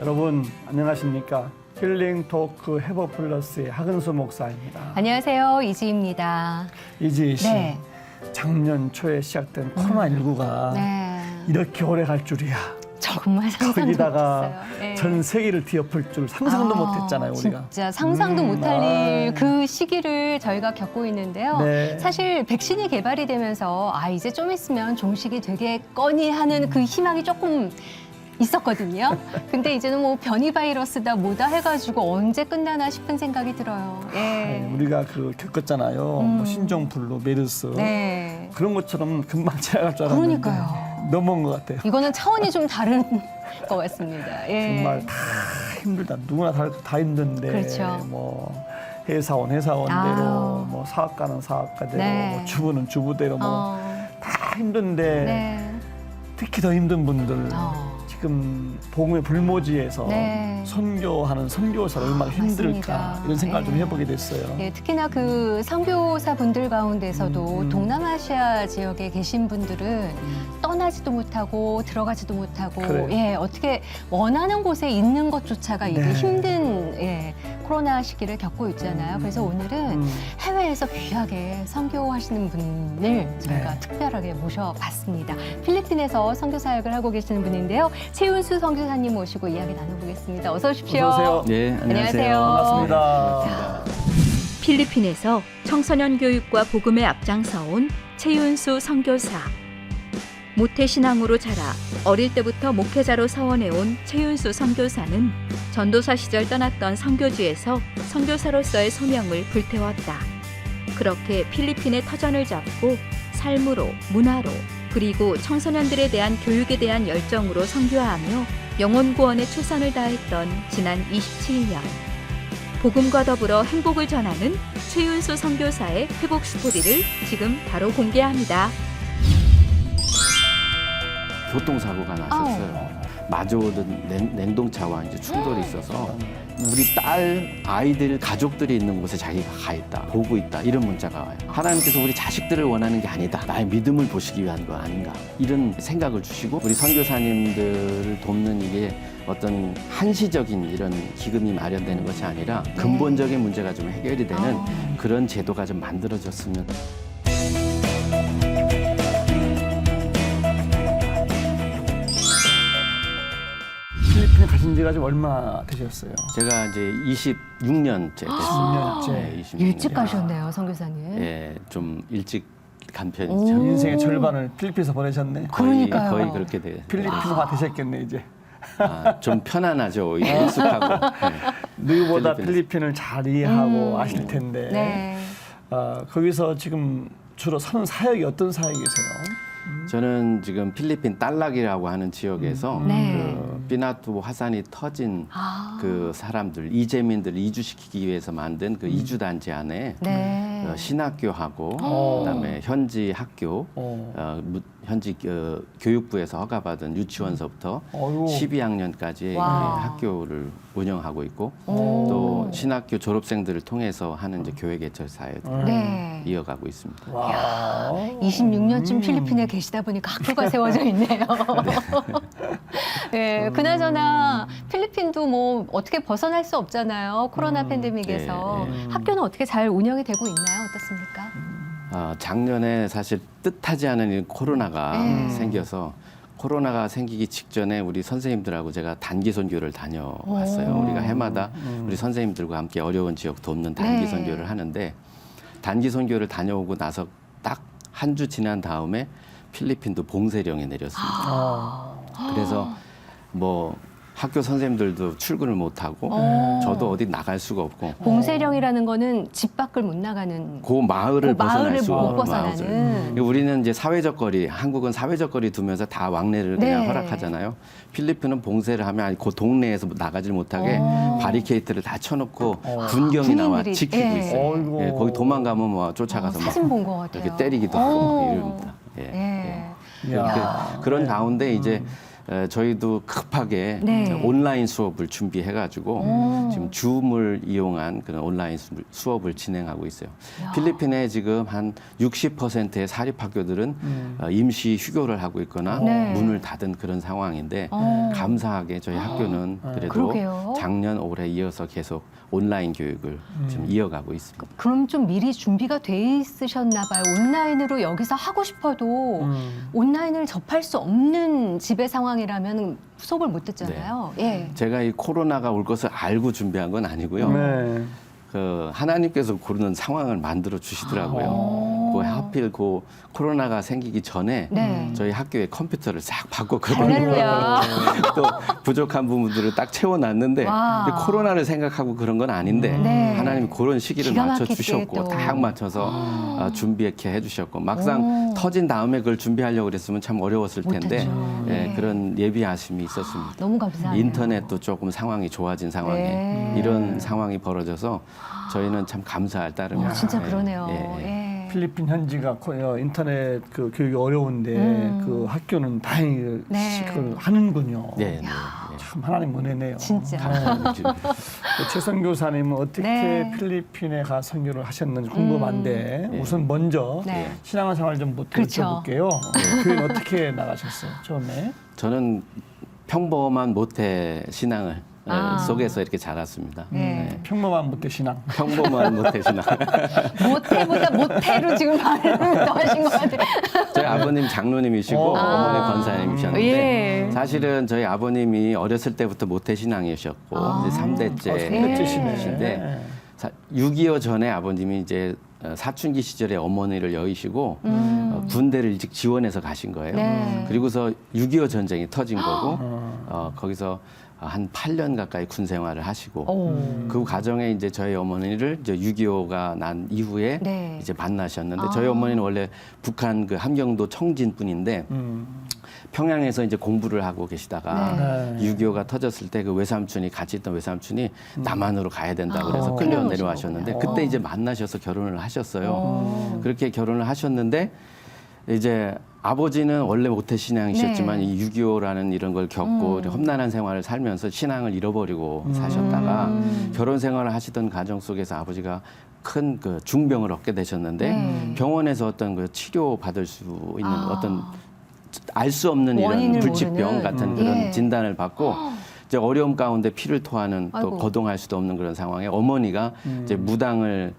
여러분 안녕하십니까? 힐링 토크 해버 플러스의 하근수 목사입니다. 안녕하세요. 이지입니다. 이지 씨, 네. 작년 초에 시작된 코로나19가 네. 이렇게 오래 갈 줄이야. 정말 상상도 거기다가 못했어요. 네. 전 세계를 뒤엎을 줄 상상도 못했잖아요, 우리가. 진짜 상상도 못할 그 시기를 저희가 겪고 있는데요. 네. 사실 백신이 개발이 되면서 이제 좀 있으면 종식이 되겠거니 하는 그 희망이 조금 있었거든요. 근데 이제는 뭐 변이 바이러스다 뭐다 해가지고 언제 끝나나 싶은 생각이 들어요. 예. 우리가 겪었잖아요. 뭐 신종플루, 메르스 네. 그런 것처럼 금방 지나갈 줄 알았는데 그러니까요. 넘어온 것 같아요. 이거는 차원이 좀 다른 것 같습니다. 예. 정말 다 힘들다. 누구나 다 힘든데 그렇죠. 뭐 회사원 회사원대로 뭐 사업가는 사업가대로 네. 뭐 주부는 주부대로 뭐 다 힘든데 네. 특히 더 힘든 분들 지금 복음의 불모지에서 네. 선교하는 선교사를 얼마나 힘들까 맞습니다. 이런 생각을 좀 네. 해보게 됐어요. 예, 특히나 그 선교사 분들 가운데서도 동남아시아 지역에 계신 분들은 떠나지도 못하고 들어가지도 못하고 그래요. 예, 어떻게 원하는 곳에 있는 것조차가 이게 네. 힘든 코로나 시기를 겪고 있잖아요. 그래서 오늘은 해외에서 귀하게 선교하시는 분을 저희가 특별하게 모셔봤습니다. 필리핀에서 선교 사역을 하고 계시는 분인데요. 최윤수 선교사님 모시고 이야기 나눠보겠습니다. 어서 오십시오. 어서 오세요. 네, 안녕하세요. 반갑습니다. 필리핀에서 청소년 교육과 복음에 앞장서온 최윤수 선교사. 모태신앙으로 자라 어릴 때부터 목회자로 서원해온 최윤수 선교사는 전도사 시절 떠났던 선교지에서 선교사로서의 소명을 불태웠다. 그렇게 필리핀의 터전을 잡고 삶으로, 문화로, 그리고 청소년들에 대한 교육에 대한 열정으로 선교하며 영혼 구원에 최선을 다했던 지난 27년. 복음과 더불어 행복을 전하는 최윤수 선교사의 회복 스토리를 지금 바로 공개합니다. 교통사고가 났었어요. 마주오던 냉동차와 이제 충돌이 있어서 우리 딸, 아이들, 가족들이 있는 곳에 자기가 가 있다, 보고 있다 이런 문자가 와요. 하나님께서 우리 자식들을 원하는 게 아니다. 나의 믿음을 보시기 위한 거 아닌가. 이런 생각을 주시고 우리 선교사님들을 돕는 이게 어떤 한시적인 이런 기금이 마련되는 것이 아니라 근본적인 문제가 좀 해결이 되는 그런 제도가 좀 만들어졌으면. 필리핀에 가신 지가 지금 얼마 되셨어요? 제가 이제 26년째 됐습니다. 26년째. 네, 26년. 일찍 가셨네요, 선교사님. 예, 좀 일찍 간 편이죠. 인생의 절반을 필리핀에서 보내셨네. 그러니까요. 거의 그렇게 돼요. 필리핀화 되셨겠네 이제. 좀 편안하죠, 오히려 익숙하고. 누구보다 필리핀에서. 필리핀을 잘 이해하고 아실 텐데. 네. 거기서 지금 주로 사는 사역이 어떤 사역이세요? 저는 지금 필리핀 딸락이라고 하는 지역에서 네. 그 피나투 화산이 터진 그 사람들, 이재민들 이주시키기 위해서 만든 그 이주단지 안에 네. 신학교하고 그다음에 현지 학교, 현지 교육부에서 허가받은 유치원서부터 어휴. 12학년까지 와. 학교를 운영하고 있고 또 신학교 졸업생들을 통해서 하는 이제 교회 개척 사역을 네. 이어가고 있습니다. 와. 26년쯤 필리핀에 계시다 보니까 학교가 세워져 있네요. 네, 그나저나 필리핀도 뭐 어떻게 벗어날 수 없잖아요. 코로나 팬데믹에서. 네, 학교는 어떻게 잘 운영이 되고 있나요? 어떻습니까? 작년에 사실 뜻하지 않은 이 코로나가 생겨서 코로나가 생기기 직전에 우리 선생님들하고 제가 단기 선교를 다녀왔어요. 우리가 해마다 우리 선생님들과 함께 어려운 지역 돕는 단기 네. 선교를 하는데 단기 선교를 다녀오고 나서 딱 한 주 지난 다음에 필리핀도 봉쇄령이 내렸습니다. 그래서 뭐 학교 선생님들도 출근을 못 하고 저도 어디 나갈 수가 없고 봉쇄령이라는 거는 집 밖을 못 나가는 그 마을을 그 마을을 벗어날 수가 못 없는 벗어나는. 마을. 우리는 이제 사회적 거리, 한국은 사회적 거리 두면서 다 왕래를 그냥 네. 허락하잖아요. 필리핀은 봉쇄를 하면 아니 그 동네에서 나가질 못하게 바리케이트를 다 쳐놓고 군경이 나와 군인들이, 지키고 예. 있어요. 어이구. 예, 거기 도망가면 뭐 쫓아가서 막 사진 본 것 같아요. 이렇게 때리기도 하고 막 이럽니다. 예, 예. 예. 이야. 그런 가운데 이제 저희도 급하게 네. 온라인 수업을 준비해가지고 지금 줌을 이용한 그런 온라인 수업을 진행하고 있어요. 필리핀에 지금 한 60%의 사립학교들은 임시 휴교를 하고 있거나 네. 문을 닫은 그런 상황인데 감사하게 저희 학교는 그래도 그러게요. 작년 올해 이어서 계속 온라인 교육을 지금 이어가고 있습니다. 그럼 좀 미리 준비가 돼 있으셨나 봐요. 온라인으로 여기서 하고 싶어도 온라인을 접할 수 없는 집의 상황이라면 수업을 못 듣잖아요. 예. 제가 이 코로나가 올 것을 알고 준비한 건 아니고요. 네. 그 하나님께서 고르는 상황을 만들어 주시더라고요. 그 하필 그 코로나가 생기기 전에 네. 저희 학교에 컴퓨터를 싹 바꿨거든요. 할렐루야. 또 부족한 부분들을 딱 채워놨는데 와. 근데 코로나를 생각하고 그런 건 아닌데 네. 하나님이 그런 시기를 기가 맞춰 막히게 주셨고 또. 딱 맞춰서 준비하게 해주셨고 막상 터진 다음에 그걸 준비하려고 그랬으면 참 어려웠을 텐데 못했죠. 예, 네. 그런 예비하심이 있었습니다. 너무 감사해요. 인터넷도 조금 상황이 좋아진 상황에 네. 이런 상황이 벌어져서 저희는 참 감사할 따름이에요. 진짜 예, 그러네요. 예, 예. 예. 필리핀 현지가 인터넷 그 교육이 어려운데 그 학교는 다행히 네. 그걸 하는군요. 네, 네, 네. 참 하나님 은혜네요. 진짜. 최선 교사님은 어떻게 네. 필리핀에 가 선교를 하셨는지 궁금한데 우선 먼저 네. 신앙생활 좀부터 그렇죠. 여쭤볼게요. 교회는 어떻게 나가셨어요? 처음에? 저는 평범한 모태 신앙을 속에서 이렇게 자랐습니다. 네. 평범한 못돼 신앙. 평범한 모태 신앙. 모태보다 모태로 지금 발음을 더 하신 것 같아요. 저희 아버님 장로님이시고 어머니 권사님이셨는데 예. 사실은 저희 아버님이 어렸을 때부터 모태 신앙이셨고 이제 3대째이신데 6.25 전에 아버님이 이제 사춘기 시절에 어머니를 여의시고 군대를 일찍 지원해서 가신 거예요. 네. 그리고서 6.25 전쟁이 터진 거고 거기서 한 8년 가까이 군 생활을 하시고 그 과정에 이제 저희 어머니를 이제 6.25가 난 이후에 네. 이제 만나셨는데 저희 어머니는 원래 북한 그 함경도 청진 분인데 평양에서 이제 공부를 하고 계시다가 네. 6.25가 터졌을 때 그 외삼촌이 같이 있던 외삼촌이 남한으로 가야 된다고 그래서 끌려 끌려오신 내려와셨는데 거군요. 그때 이제 만나셔서 결혼을 하셨어요. 그렇게 결혼을 하셨는데 이제 아버지는 원래 모태 신앙이셨지만 네. 이 6.25라는 이런 걸 겪고 험난한 생활을 살면서 신앙을 잃어버리고 사셨다가 결혼 생활을 하시던 가정 속에서 아버지가 큰 그 중병을 얻게 되셨는데 네. 병원에서 어떤 그 치료 받을 수 있는 어떤 알 수 없는 이런 원인을 불치병 모르는. 같은 그런 예. 진단을 받고 이제 어려움 가운데 피를 토하는 또 아이고. 거동할 수도 없는 그런 상황에 어머니가 이제 무당을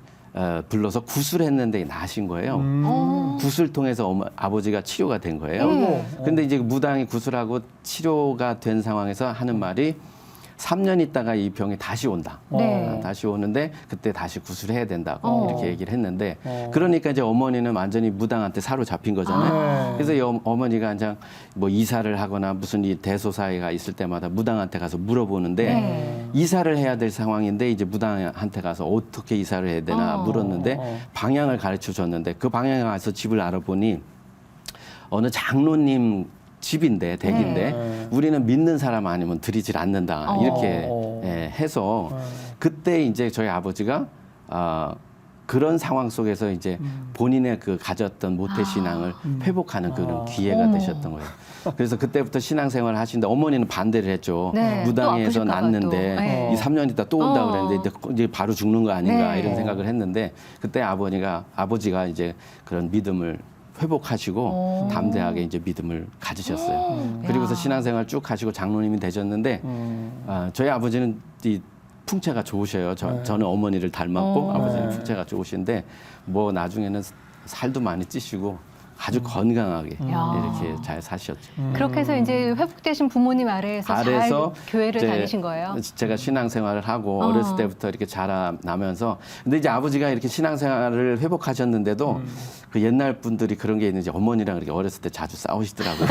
불러서 구술했는데 나신 거예요. 구술 통해서 아버지가 치료가 된 거예요. 근데 이제 무당이 구술하고 치료가 된 상황에서 하는 말이 3년 있다가 이 병이 다시 온다. 네. 다시 오는데 그때 다시 구술해야 된다고 이렇게 얘기를 했는데 그러니까 이제 어머니는 완전히 무당한테 사로잡힌 거잖아요. 그래서 이 어머니가 그냥 뭐 이사를 하거나 무슨 이 대소사회가 있을 때마다 무당한테 가서 물어보는데 네. 이사를 해야 될 상황인데 이제 무당한테 가서 어떻게 이사를 해야 되나 물었는데 방향을 가르쳐 줬는데 그 방향에 가서 집을 알아보니 어느 장로님 집인데 댁인데 우리는 믿는 사람 아니면 드리질 않는다 이렇게 해서 그때 이제 저희 아버지가 그런 상황 속에서 이제 본인의 그 가졌던 모태 신앙을 회복하는 그런 기회가 되셨던 거예요. 그래서 그때부터 신앙생활을 하시는데 어머니는 반대를 했죠. 네. 무당에서 또 아프실까 봐 났는데 또. 네. 이 3년 있다 또 온다 그랬는데 이제 바로 죽는 거 아닌가 네. 이런 생각을 했는데 그때 아버지가 이제 그런 믿음을 회복하시고 담대하게 이제 믿음을 가지셨어요. 그리고서 야. 신앙생활 쭉 하시고 장로님이 되셨는데 저희 아버지는 이 풍채가 좋으셔요. 저는 어머니를 닮았고 아버지는 풍채가 좋으신데 뭐 나중에는 살도 많이 찌시고 아주 건강하게 야. 이렇게 잘 사셨죠. 그렇게 해서 이제 회복되신 부모님 아래에서 잘 교회를 이제 다니신 거예요? 제가 신앙생활을 하고 어렸을 때부터 이렇게 자라나면서 근데 이제 아버지가 이렇게 신앙생활을 회복하셨는데도 그 옛날 분들이 그런 게 있는지 어머니랑 이렇게 어렸을 때 자주 싸우시더라고요.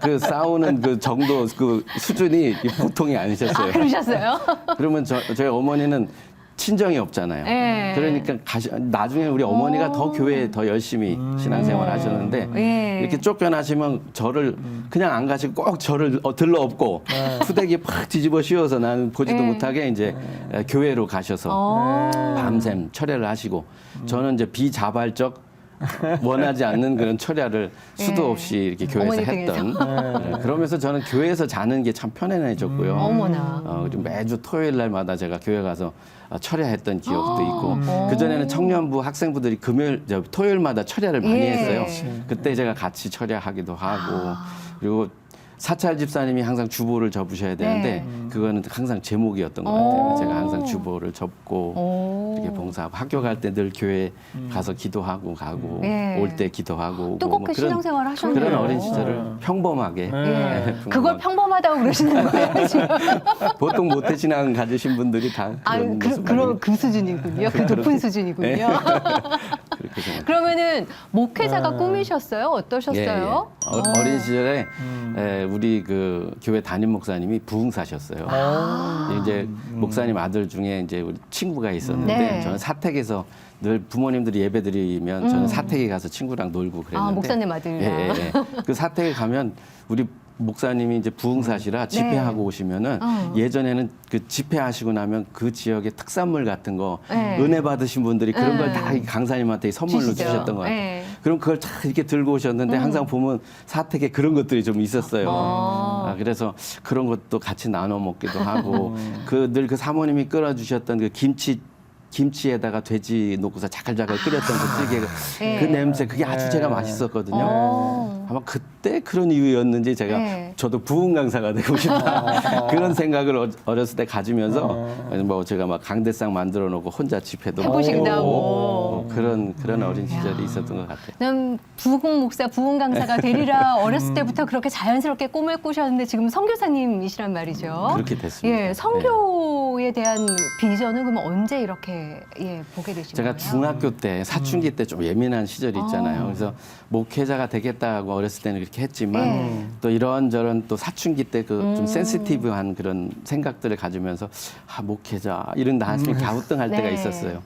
그 싸우는 그 정도 그 수준이 보통이 아니셨어요. 그러셨어요? 그러면 저희 어머니는 친정이 없잖아요. 네. 그러니까 나중에 우리 어머니가 더 교회에 더 열심히 신앙생활 하셨는데 네. 이렇게 쫓겨나시면 저를 그냥 안 가시고 꼭 저를 들러엎고 푸대기 팍 뒤집어 씌워서 나는 보지도 네. 못하게 이제 교회로 가셔서 밤샘 철회를 하시고 저는 이제 비자발적 원하지 않는 그런 철야를 수도 없이 이렇게 교회에서 어머니 했던. 네, 그러면서 저는 교회에서 자는 게 참 편안해졌고요. 어머나. 그리고 매주 토요일 날마다 제가 교회 가서 철야했던 기억도 있고 그 전에는 청년부 학생부들이 토요일마다 철야를 많이 예. 했어요. 그때 제가 같이 철야하기도 하고 그리고 사찰 집사님이 항상 주보를 접으셔야 되는데 그거는 항상 제목이었던 것 같아요. 제가 항상 주보를 접고 이렇게 봉사하고 학교 갈 때 늘 교회 가서 기도하고 가고 예. 올 때 기도하고 뜨겁게 신앙생활 하셨네요. 그런 어린 시절을 평범하게 예. 그걸 평범하다고 그러시는 거예요, 지금? 보통 모태 신앙 가지신 분들이 다 그런 모습을 그 수준이군요. 그 높은 수준이군요. 네. 그렇게 생각해요. 그러면은 목회자가 꿈이셨어요? 어떠셨어요? 예. 어린 시절에 우리 그 교회 담임 목사님이 부흥사셨어요. 이제 목사님 아들 중에 이제 우리 친구가 있었는데 네. 저는 사택에서 늘 부모님들이 예배 드리면 저는 사택에 가서 친구랑 놀고 그랬는데 목사님 아들이랑. 예. 그 사택에 가면 우리 목사님이 이제 부흥사시라 집회하고 오시면은 예전에는 그 집회하시고 나면 그 지역의 특산물 같은 거 네. 은혜 받으신 분들이 그런 걸 다 강사님한테 선물로 주시죠. 주셨던 것 같아요. 네. 그럼 그걸 다 이렇게 들고 오셨는데 항상 보면 사택에 그런 것들이 좀 있었어요. 그래서 그런 것도 같이 나눠 먹기도 하고 늘 그 사모님이 끓여주셨던 그 김치에다가 돼지 놓고서 자글자글 끓였던 그 찌개가 네. 그 냄새 그게 아주 제가 맛있었거든요. 아마 그때 그런 이유였는지 제가 네. 저도 부흥 강사가 되고 싶다 그런 생각을 어렸을 때 가지면서 뭐 제가 막 강대상 만들어 놓고 혼자 집회도 해보신다고. 하고 그런 어린 시절이 있었던 것 같아요. 난 부흥 목사, 부흥 강사가 되리라 어렸을 때부터 그렇게 자연스럽게 꿈을 꾸셨는데 지금 선교사님이시란 말이죠. 그렇게 됐습니다. 예, 선교에 대한 비전은 그러면 언제 이렇게 보게 되신 제가 거예요? 중학교 때 사춘기 때 좀 예민한 시절이 있잖아요. 그래서 목회자가 되겠다고 어렸을 때는 그렇게 했지만 또 이런저런 또 사춘기 때 그 좀 센시티브한 그런 생각들을 가지면서 목회자 이런 나중에 갸우뚱할 때가 네. 있었어요.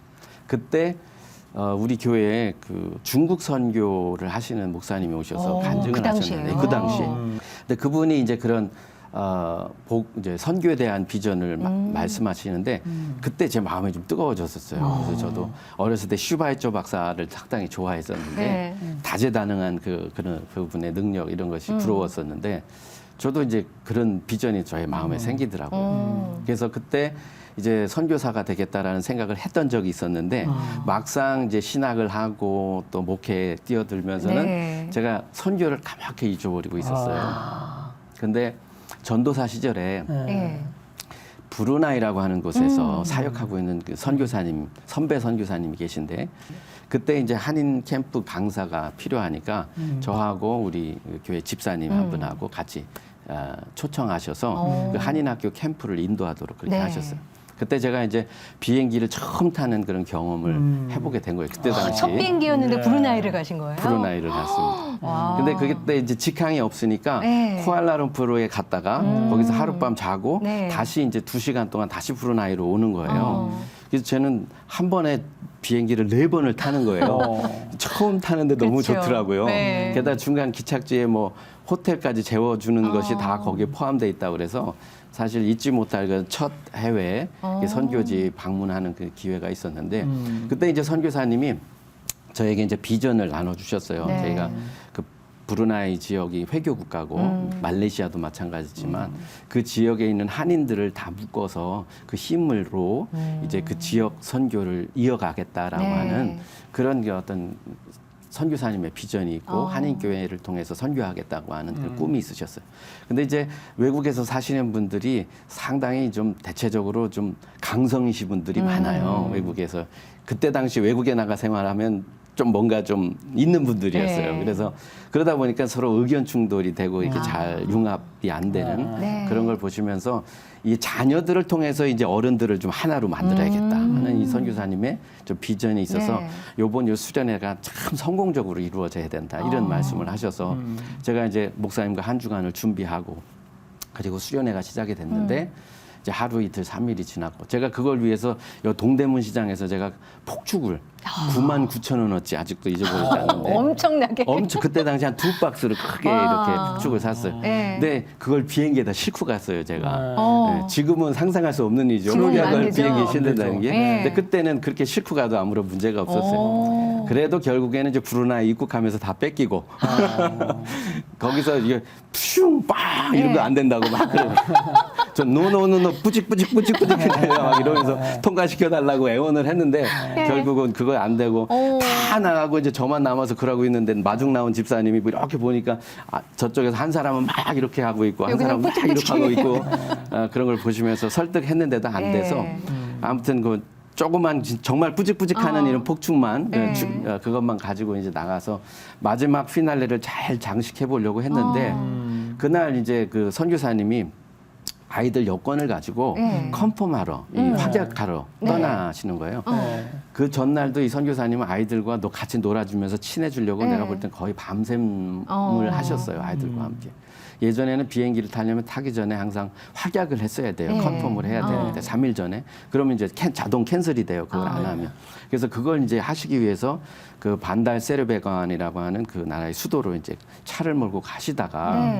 그때 우리 교회에 그 중국 선교를 하시는 목사님이 오셔서 간증을 그 당시에요? 하셨는데 그 당시에. 근데 그분이 이제 그런 이제 선교에 대한 비전을 말씀하시는데 그때 제 마음이 좀 뜨거워졌었어요. 그래서 저도 어렸을 때 슈바이처 박사를 상당히 좋아했었는데 네. 다재다능한 그런 부분의 능력 이런 것이 부러웠었는데 저도 이제 그런 비전이 저의 마음에 생기더라고요. 그래서 그때 이제 선교사가 되겠다라는 생각을 했던 적이 있었는데 막상 이제 신학을 하고 또 목회에 뛰어들면서는 네. 제가 선교를 까맣게 잊어버리고 있었어요. 근데 전도사 시절에 예. 브루나이라고 하는 곳에서 사역하고 있는 그 선배 선교사님이 계신데 그때 이제 한인 캠프 강사가 필요하니까 저하고 우리 교회 집사님 한 분하고 같이 초청하셔서 그 한인 학교 캠프를 인도하도록 그렇게 네. 하셨어요. 그때 제가 이제 비행기를 처음 타는 그런 경험을 해보게 된 거예요. 그때 당시 첫 비행기였는데 브루나이를 가신 거예요? 브루나이를 갔습니다. 와. 근데 그때 이제 직항이 없으니까 네. 쿠알라룸푸르에 갔다가 거기서 하룻밤 자고 네. 다시 이제 2시간 동안 다시 브루나이로 오는 거예요. 그래서 저는 한 번에 비행기를 4번을 타는 거예요. 처음 타는데 너무 그렇죠. 좋더라고요. 네. 게다가 중간 기착지에 뭐 호텔까지 재워주는 것이 다 거기에 포함되어 있다고 그래서 사실 잊지 못할 그 첫 해외 선교지 방문하는 그 기회가 있었는데 그때 이제 선교사님이 저에게 이제 비전을 나눠주셨어요. 네. 저희가 그 브루나이 지역이 회교 국가고 말레이시아도 마찬가지지만 그 지역에 있는 한인들을 다 묶어서 그 힘으로 이제 그 지역 선교를 이어가겠다라고 네. 하는 그런 게 어떤 선교사님의 비전이 있고 한인교회를 통해서 선교하겠다고 하는 그 꿈이 있으셨어요. 근데 이제 외국에서 사시는 분들이 상당히 좀 대체적으로 좀 강성이시 분들이 많아요. 외국에서. 그때 당시 외국에 나가 생활하면 좀 뭔가 좀 있는 분들이었어요. 네. 그래서 그러다 보니까 서로 의견 충돌이 되고 이렇게 잘 융합이 안 되는 네. 그런 걸 보시면서 이 자녀들을 통해서 이제 어른들을 좀 하나로 만들어야겠다 하는 이 선교사님의 좀 비전이 있어서 네. 요번 요 수련회가 참 성공적으로 이루어져야 된다 이런 말씀을 하셔서 제가 이제 목사님과 한 주간을 준비하고 그리고 수련회가 시작이 됐는데 이제 하루 이틀 3일이 지났고 제가 그걸 위해서 요 동대문 시장에서 제가 폭죽을 99,000원어치 아직도 잊어버리지 않는데 엄청나게. 엄청 그때 당시 한 2박스를 크게 와. 이렇게 폭죽을 샀어요. 네. 근데 그걸 비행기에다 싣고 갔어요, 제가. 어. 네, 지금은 상상할 수 없는 일이죠. 지금은 안 그걸 되죠. 비행기에 안 실는다는 게. 되죠. 네. 근데 그때는 그렇게 싣고 가도 아무런 문제가 없었어요. 오. 그래도 결국에는 이제 브루나이 입국하면서 다 뺏기고 거기서 이게 푸슝 빵 이런 거 안 된다고 막 그래. 저 노노노노 뿌직뿌직 막 이러면서 통과시켜 달라고 애원을 했는데 결국은 그거 안 되고 다 나가고 이제 저만 남아서 그러고 있는데 마중 나온 집사님이 이렇게 보니까 저쪽에서 한 사람은 막 이렇게 하고 있고 한 사람은 막 이렇게 하고 있고 그런 걸 보시면서 설득했는데도 안 돼서 아무튼 그 조그만 정말 뿌직뿌직하는 이런 폭죽만 그것만 가지고 이제 나가서 마지막 피날레를 잘 장식해 보려고 했는데 그날 이제 그 선교사님이 아이들 여권을 가지고 컨펌하러 확약하러 떠나시는 거예요. 그 전날도 이 선교사님은 아이들과 너 같이 놀아주면서 친해지려고 내가 볼 땐 거의 밤샘을 하셨어요. 아이들과 함께. 예전에는 비행기를 타려면 타기 전에 항상 확약을 했어야 돼요. 컨펌을 해야 되는데 3일 전에. 그러면 이제 자동 캔슬이 돼요. 그걸 안 하면. 그래서 그걸 이제 하시기 위해서 그 반달 세르베관이라고 하는 그 나라의 수도로 이제 차를 몰고 가시다가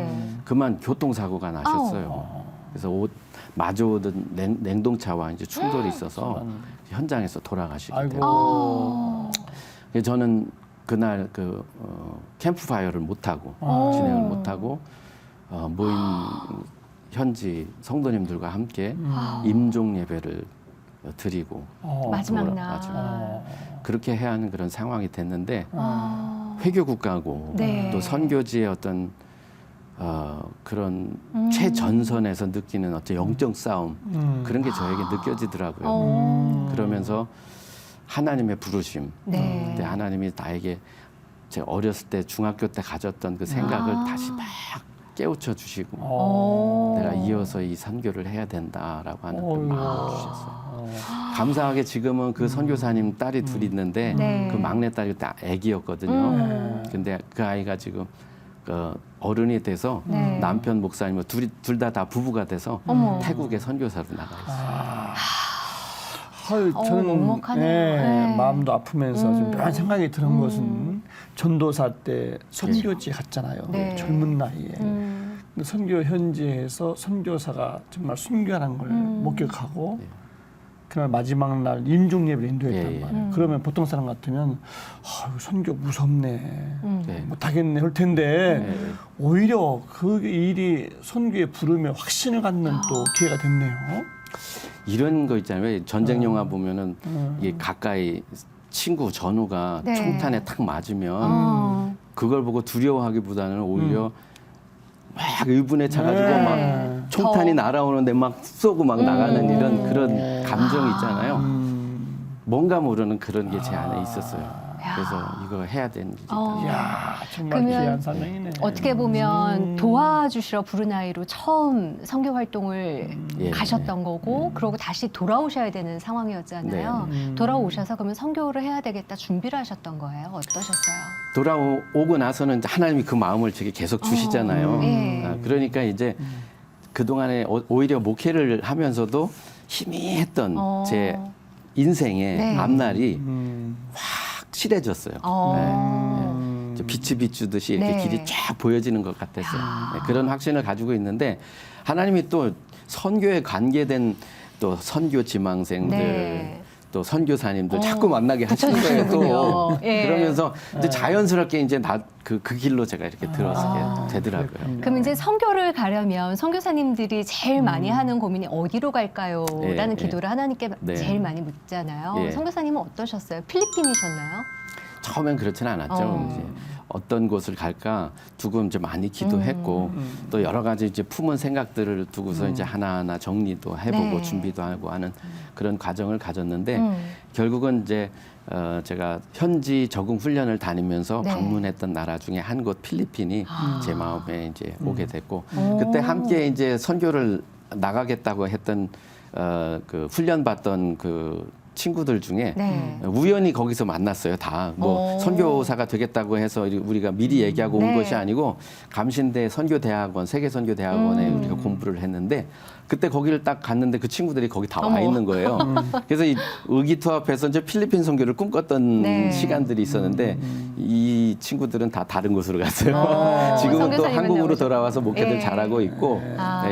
그만 교통사고가 나셨어요. 그래서 마주오던 냉동차와 이제 충돌이 있어서 현장에서 돌아가시게 돼요. 그래서 저는 그날 그 캠프파이어를 못 하고 진행을 못 하고 모인 현지 성도님들과 함께 임종 예배를 드리고 마지막 날 마지막 그렇게 해야 하는 그런 상황이 됐는데 회교 국가고 또 선교지의 어떤 그런 최전선에서 느끼는 어떤 영적 싸움 그런 게 저에게 느껴지더라고요. 그러면서 하나님의 부르심, 그때 하나님이 나에게 제가 어렸을 때 중학교 때 가졌던 그 생각을 다시 막 깨우쳐 주시고 내가 이어서 이 선교를 해야 된다라고 하는 그 마음을 주셨어요. 감사하게 지금은 그 선교사님 딸이 둘이 있는데 그 막내 딸이 다 아기였거든요. 근데 그 아이가 지금 그 어른이 돼서 남편 목사님과 둘 다 부부가 돼서 태국의 선교사로 나가 있어요. 저는 먹먹하네요. 마음도 아프면서 좀 묘한 생각이 드는 것은 전도사 때 선교지 갔잖아요. 젊은 나이에. 근데 선교 현지에서 선교사가 정말 순교하는 걸 목격하고 그날 마지막 날 임종 예배를 인도했단 말이에요. 그러면 보통 사람 같으면 선교 무섭네, 못하겠네 할 텐데 오히려 그 일이 선교에 부르며 확신을 갖는 또 기회가 됐네요. 이런 거 있잖아요. 왜 전쟁 영화 보면은 이게 가까이 친구 전우가 총탄에 탁 맞으면 그걸 보고 두려워하기보다는 오히려 막 의분에 차가지고 막 총탄이 날아오는데 막 쏘고 막 나가는 이런 그런 감정이 있잖아요. 뭔가 모르는 그런 게 제 안에 있었어요. 그래서 이거 해야 되는 일이다. 이야, 정말 귀한 사명이네. 어떻게 보면 도와주시러 브루나이로 처음 선교 활동을 가셨던 거고 그러고 다시 돌아오셔야 되는 상황이었잖아요. 돌아오셔서 그러면 선교를 해야 되겠다 준비를 하셨던 거예요? 어떠셨어요? 돌아오고 나서는 하나님이 그 마음을 제게 계속 주시잖아요. 그러니까 이제 그동안에 오히려 목회를 하면서도 희미했던 제 인생의 앞날이 확 칠해졌어요. 빛이 비추듯이 이렇게 길이 쫙 보여지는 것 같았어요. 그런 확신을 가지고 있는데 하나님이 또 선교에 관계된 또 선교 지망생들 또 선교사님들 자꾸 만나게 하시는 거예요. 또 그러면서 이제 자연스럽게 이제 그 길로 제가 이렇게 들어서게 되더라고요. 그럼 이제 선교를 가려면 선교사님들이 제일 많이 하는 고민이 어디로 갈까요? 라는 기도를 하나님께 제일 많이 묻잖아요. 선교사님은 어떠셨어요? 필리핀이셨나요? 처음엔 그렇지는 않았죠. 이제 어떤 곳을 갈까 두고 이제 많이 기도했고 또 여러 가지 이제 품은 생각들을 두고서 이제 하나하나 정리도 해보고 준비도 하고 하는 그런 과정을 가졌는데 결국은 이제 제가 현지 적응 훈련을 다니면서 방문했던 나라 중에 한 곳 필리핀이 제 마음에 이제 오게 됐고 그때 함께 이제 선교를 나가겠다고 했던 그 훈련 받던 그 친구들 중에 우연히 거기서 만났어요. 다 뭐 선교사가 되겠다고 해서 우리가 미리 얘기하고 온 것이 아니고 감신대 선교대학원, 세계선교대학원에 우리가 공부를 했는데 그때 거기를 딱 갔는데 그 친구들이 거기 다 와 있는 거예요. 그래서 이 의기투합해서 이제 필리핀 선교를 꿈꿨던 시간들이 있었는데 이 친구들은 다 다른 곳으로 갔어요. 지금은 또 한국으로 돌아와서 목회들 잘하고 있고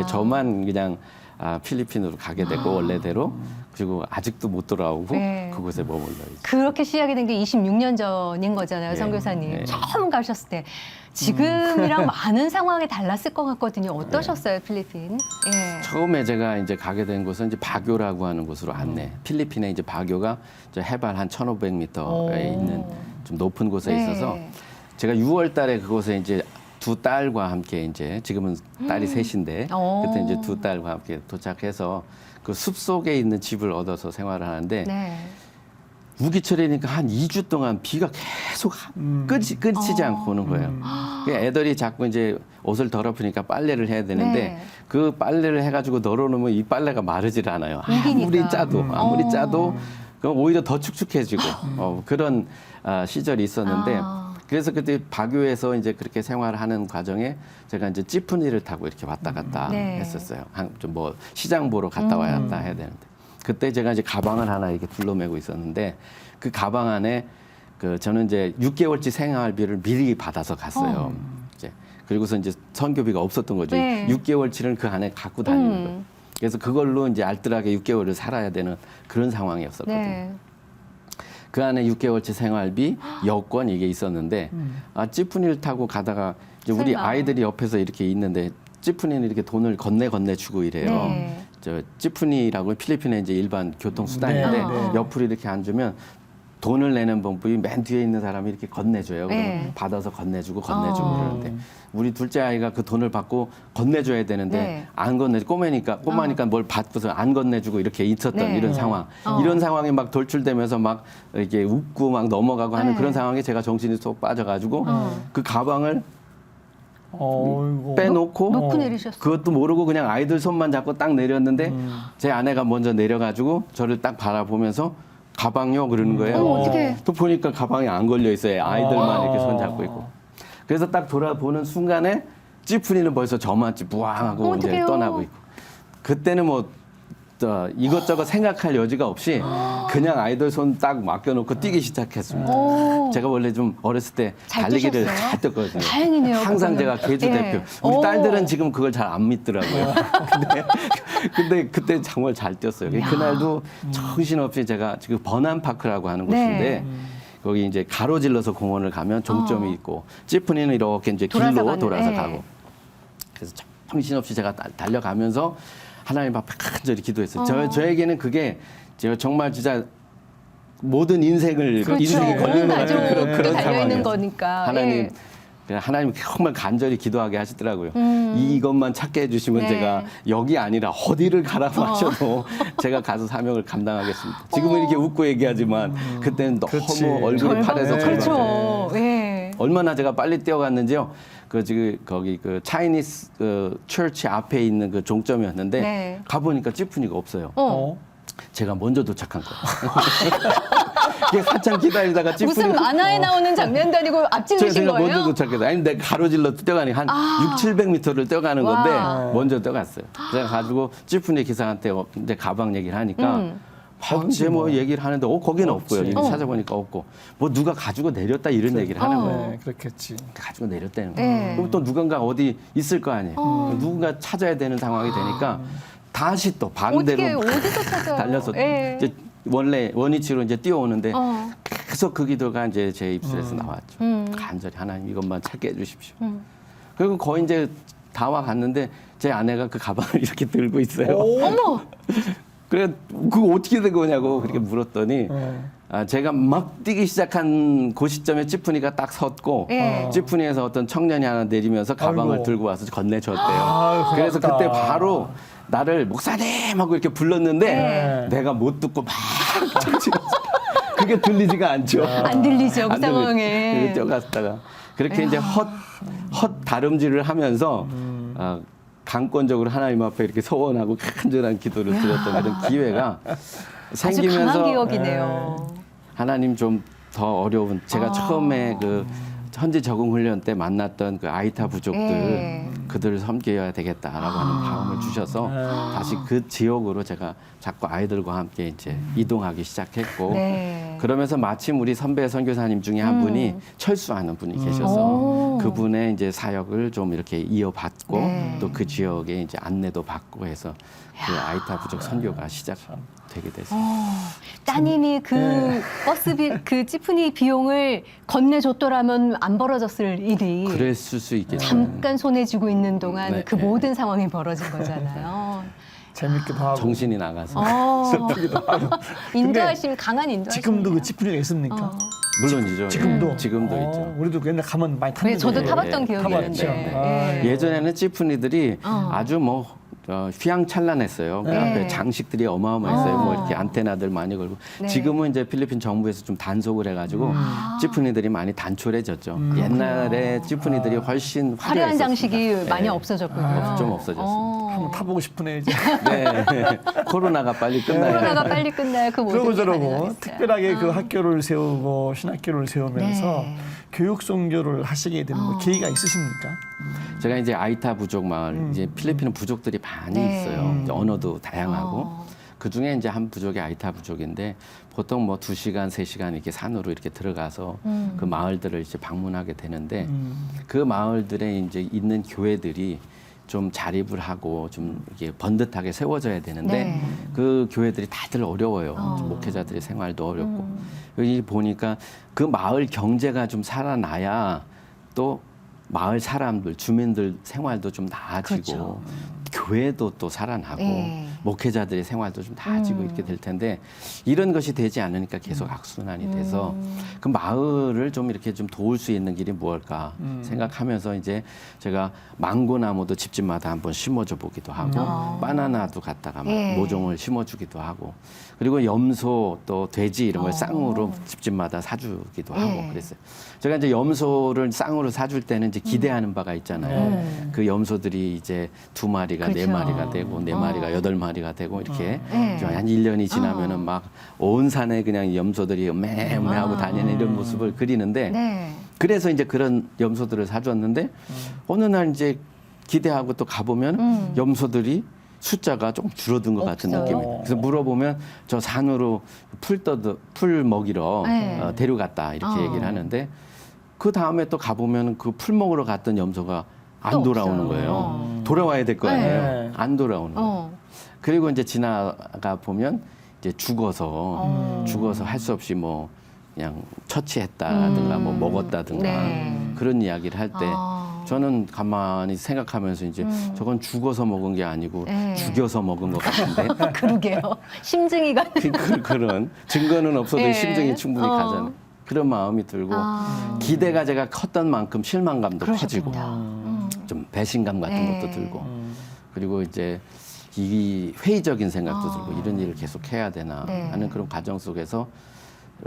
저만 그냥 필리핀으로 가게 됐고 원래대로 그리고 아직도 못 돌아오고 네. 그곳에 머물러 있어요. 그렇게 시작이 된 게 26년 전인 거잖아요, 네. 선교사님. 네. 처음 가셨을 때. 지금이랑 많은 상황이 달랐을 것 같거든요. 어떠셨어요, 필리핀? 예. 처음에 제가 이제 가게 된 곳은 이제 바교라고 하는 곳으로 안내. 필리핀에 이제 바교가 저 해발 한 1,500m에 있는 좀 높은 곳에 네. 있어서 제가 6월 달에 그곳에 이제 두 딸과 함께 이제 지금은 딸이 셋인데 그때 이제 두 딸과 함께 도착해서 그 숲속에 있는 집을 얻어서 생활을 하는데 네. 우기철이니까 한 2주 동안 비가 계속 끊이지 않고 오는 거예요. 그러니까 애들이 자꾸 이제 옷을 더럽히니까 빨래를 해야 되는데 네. 그 빨래를 해가지고 널어놓으면 이 빨래가 마르질 않아요. 우기니까. 아무리 짜도 그럼 오히려 더 축축해지고 그런 시절이 있었는데 그래서 그때 바교에서 이제 그렇게 생활하는 과정에 제가 이제 찌푸니를 타고 이렇게 왔다 갔다 네. 했었어요. 좀 뭐 시장 보러 갔다 와야 해야 되는데. 그때 제가 이제 가방을 하나 이렇게 둘러매고 있었는데 그 가방 안에 그 저는 이제 6개월치 생활비를 미리 받아서 갔어요. 이제 그리고서 이제 선교비가 없었던 거죠. 네. 6개월치를 그 안에 갖고 다니는 거예요. 그래서 그걸로 이제 알뜰하게 6개월을 살아야 되는 그런 상황이었었거든요. 네. 그 안에 6개월치 생활비, 여권 이게 있었는데 찌푸니를 타고 가다가 이제 우리 설마. 아이들이 옆에서 이렇게 있는데 찌푸니는 이렇게 돈을 건네 주고 이래요. 네. 저 찌푸니라고 필리핀의 이제 일반 교통 수단인데 네, 네. 옆으로 이렇게 앉으면 돈을 내는 방법이 맨 뒤에 있는 사람이 이렇게 건네줘요. 그러면 네. 받아서 건네주고 그러는데 우리 둘째 아이가 그 돈을 받고 건네줘야 되는데 네. 안 꼬마니까 뭘 받고서 안 건네주고 이렇게 있었던 네. 이런 상황. 이런 상황이 막 돌출되면서 막 이렇게 웃고 막 넘어가고 하는 네. 그런 상황에 제가 정신이 쏙 빠져가지고 그 가방을 빼놓고 놓고 내리셨어요. 그것도 모르고 그냥 아이들 손만 잡고 딱 내렸는데 제 아내가 먼저 내려가지고 저를 딱 바라보면서 가방요 그러는 거예요. 어떡해. 또 보니까 가방이 안 걸려 있어요. 아이들만 이렇게 손 잡고 있고. 그래서 딱 돌아보는 순간에 찌푸리는 벌써 저만 무앙하고 이제 어떡해요. 떠나고 있고. 그때는 뭐 이것저것 생각할 여지가 없이 그냥 아이들 손 딱 맡겨놓고 뛰기 시작했습니다. 제가 원래 좀 어렸을 때 잘 달리기를 뛰셨어요? 잘 뛰었거든요. 다행이네요, 항상 그거는. 제가 계주 예. 대표. 우리 딸들은 지금 그걸 잘 안 믿더라고요. 근데 그때 정말 잘 뛰었어요. 그날도 정신없이 제가 지금 버난파크라고 하는 곳인데 네. 거기 이제 가로질러서 공원을 가면 종점이 있고 찌푸니는 이렇게 이제 돌아서 길로 가는, 돌아서 예. 가고 그래서 정신없이 제가 달려가면서 하나님 앞에 간절히 기도했어요. 저에게는 그게 제가 정말 진짜 모든 인생이 걸리는 가족에 그런 달려 있는 상황이었어요. 거니까. 하나님 정말 간절히 기도하게 하시더라고요. 이것만 찾게 해주시면 네. 제가 여기 아니라 어디를 가라고 하셔도 제가 가서 사명을 감당하겠습니다. 지금은 이렇게 웃고 얘기하지만 그때는 그렇지. 너무 얼굴이 파래서 그렇죠. 예. 얼마나 제가 빨리 뛰어갔는지요. 그 지금 거기 그 차이니스 그 처치 앞에 있는 그 종점이었는데 네. 가보니까 찌푸니가 없어요. 어? 제가 먼저 도착한 거예요. 이게 한참 기다리다가 찌푸니 무슨 만화에 나오는 장면도 아니고 앞질르신 제가 거예요? 먼저 도착해서 아니 내가 가로질러 뛰어가니 한 600~700m를 뛰어가는 건데 와. 먼저 뛰어갔어요. 제가 가지고 찌푸니 기사한테 이제 가방 얘기를 하니까 이제 뭐 얘기를 하는데 거기는 없고요. 이렇게 찾아보니까 없고 뭐 누가 가지고 내렸다 이런 얘기를 하는 거예요. 네, 그렇겠지. 가지고 내렸다는 거예요. 네. 그럼 또 누군가 어디 있을 거 아니에요. 누군가 찾아야 되는 상황이 되니까 다시 또 반대로 어떻게 어디서 찾아요? 달려서 예. 이제 원위치로 이제 뛰어오는데 계속 그 기도가 이제 제 입술에서 나왔죠. 간절히 하나님 이것만 찾게 해주십시오. 그리고 거의 이제 다 와 갔는데 제 아내가 그 가방을 이렇게 들고 있어요. 어머! 그래 그거 어떻게 된 거냐고 그렇게 물었더니 제가 막 뛰기 시작한 그 시점에 찌푸니가 딱 섰고 예. 찌푸니에서 어떤 청년이 하나 내리면서 가방을 아이고. 들고 와서 건네줬대요. 아유, 그래서 고맙다. 그때 바로 나를 목사님 하고 이렇게 불렀는데 네. 내가 못 듣고 막 청치면서 그게 들리지가 않죠. 안 들리죠, 그 안 들리- 상황에. 그래서 뛰어갔다가 그렇게 이제 헛 다름질을 하면서 강권적으로 하나님 앞에 이렇게 소원하고 간절한 기도를 드렸던 그런 기회가 아주 생기면서 강한 기억이네요. 하나님 좀 더 어려운 제가 처음에 그 현지 적응 훈련 때 만났던 그 아이타 부족들 예. 그들을 섬겨야 되겠다라고 하는 마음을 주셔서 다시 그 지역으로 제가 자꾸 아이들과 함께 이제 이동하기 시작했고 네. 그러면서 마침 우리 선배 선교사님 중에 한 분이 철수하는 분이 계셔서 오. 그분의 이제 사역을 좀 이렇게 이어받고 네. 또 그 지역에 이제 안내도 받고 해서 그 아이타 부족 선교가 시작되게 됐습니다. 따님이 그 네. 버스비 그 찌푸니 비용을 건네줬더라면 안 벌어졌을 일이 그랬을 수 있겠죠. 잠깐 손에 쥐고 있는 동안 네, 그 네. 모든 상황이 벌어진 거잖아요. 재밌기도 하고 정신이 나가서 슬프기도 하고. 인도하심 강한 인도하심. 지금도 그 찌푸리가 있습니까? 물론이죠. 지금도 지금도 어, 있죠. 우리도 옛날 가면 많이 탔는데. 네, 저도 예, 타봤던 예. 기억이 타봤죠. 있는데. 아, 예. 예전에는 찌푸니들이 아주 뭐 휘황찬란했어요. 그 네. 앞에 장식들이 어마어마했어요. 어. 뭐 이렇게 안테나들 많이 걸고. 네. 지금은 이제 필리핀 정부에서 좀 단속을 해가지고 찌푸니들이 많이 단촐해졌죠. 옛날에 찌푸니들이 훨씬 화려한 화려했었습니다. 장식이 많이 예. 없어졌군요. 좀 없어졌습니다. 한번 타보고 싶으네 이제. 네. 코로나가 빨리 코로나가 끝나야 빨리 끝나야 그 모든 그러고 게 저러고 가능하겠어요. 특별하게 그 학교를 세우고 신학교를 세우면서 네. 교육 선교를 하시게 되는 뭐 계기가 있으십니까? 제가 이제 아이타 부족 마을, 이제 필리핀은 부족들이 많이 네. 있어요. 이제 언어도 다양하고. 어. 그 중에 이제 한 부족이 아이타 부족인데 보통 뭐 2시간, 3시간 이렇게 산으로 이렇게 들어가서 그 마을들을 이제 방문하게 되는데 그 마을들에 이제 있는 교회들이 좀 자립을 하고 좀 이게 번듯하게 세워져야 되는데 네. 그 교회들이 다들 어려워요. 목회자들의 생활도 어렵고. 여기 보니까 그 마을 경제가 좀 살아나야 또 마을 사람들, 주민들 생활도 좀 나아지고 그렇죠. 교회도 또 살아나고 네. 목회자들의 생활도 좀 나아지고 이렇게 될 텐데 이런 것이 되지 않으니까 계속 악순환이 돼서 그 마을을 좀 이렇게 좀 도울 수 있는 길이 무엇일까 생각하면서 이제 제가 망고나무도 집집마다 한번 심어줘 보기도 하고 바나나도 갖다가 막 예. 모종을 심어주기도 하고 그리고 염소 또 돼지 이런 걸 쌍으로 집집마다 사주기도 하고 예. 그랬어요. 제가 이제 염소를 쌍으로 사줄 때는 이제 기대하는 바가 있잖아요. 그 염소들이 이제 2마리가 그렇죠. 4마리가 되고 4마리가 8마리가 되고 이렇게 네. 한 1년이 지나면은 막 온 산에 그냥 염소들이 매매하고 다니는 이런 모습을 그리는데 네. 그래서 이제 그런 염소들을 사줬는데 어느 날 이제 기대하고 또 가보면 염소들이 숫자가 조금 줄어든 것 같은 없어요. 느낌이에요. 그래서 물어보면 저 산으로 풀 먹이러 네. 데려갔다 이렇게 얘기를 하는데 그 다음에 또 가보면 그 풀 먹으러 갔던 염소가 안 또 돌아오는 없어요. 거예요. 돌아와야 될 거 아니에요. 네. 안 돌아오는 거예요. 어. 그리고 이제 지나가 보면 이제 죽어서 할 수 없이 뭐 그냥 처치했다든가 뭐 먹었다든가 네. 그런 이야기를 할 때 아. 저는 가만히 생각하면서 이제 저건 죽어서 먹은 게 아니고 네. 죽여서 먹은 것 같은데 그러게요. 심증이 가. 그런 증거는 없어도 네. 심증이 충분히 어. 가잖아요. 그런 마음이 들고 아. 기대가 제가 컸던 만큼 실망감도 커지고 그러셨군요. 좀 배신감 같은 네. 것도 들고 그리고 이제 이 회의적인 생각도 아. 들고 이런 일을 계속 해야 되나 네. 하는 그런 과정 속에서